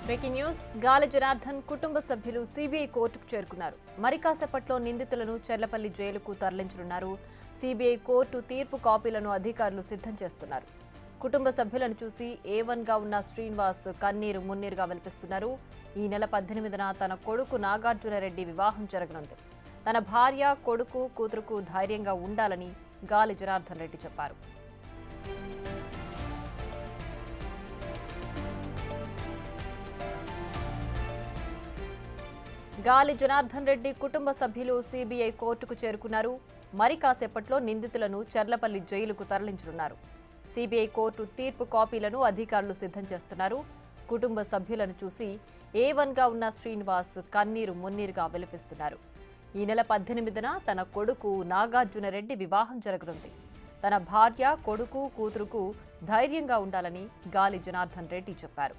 Breaking news గాలి జనార్దన్ కుటుంబ సభ్యులు సిబిఐ కోర్టుకు చేరుకున్నారు. మరి కాసేపట్లో నిందితులను చెర్లపల్లి జైలుకు తరలించనున్నారు. సిబిఐ కోర్టు తీర్పు కాపీలను అధికారులు సిద్ధం చేస్తున్నారు. కుటుంబ సభ్యులను చూసి A1గా ఉన్న శ్రీనివాస్ కన్నీరు మున్నీరుగా వినిపిస్తున్నారు. ఈ నెల 18న తన కొడుకు నాగార్జునరెడ్డి వివాహం జరగనుంది. తన భార్య, కొడుకు, కూతురుకు ధైర్యంగా ఉండాలని గాలి జనార్దన్ రెడ్డి చెప్పారు. గాలి జనార్దన్ రెడ్డి కుటుంబ సభ్యులు సిబిఐ కోర్టుకు చేరుకున్నారు. మరి కాసేపట్లో నిందితులను చెర్లపల్లి జైలుకు తరలించనున్నారు. సిబిఐ కోర్టు తీర్పు కాపీలను అధికారులు సిద్ధం చేస్తున్నారు. కుటుంబ సభ్యులను చూసి A1గా ఉన్న శ్రీనివాస్ కన్నీరు మున్నీరుగా విలపిస్తున్నారు. ఈ నెల 18న తన కొడుకు నాగార్జునరెడ్డి వివాహం జరగనుంది. తన భార్య, కొడుకు, కూతురుకు ధైర్యంగా ఉండాలని గాలి జనార్దన్ రెడ్డి చెప్పారు.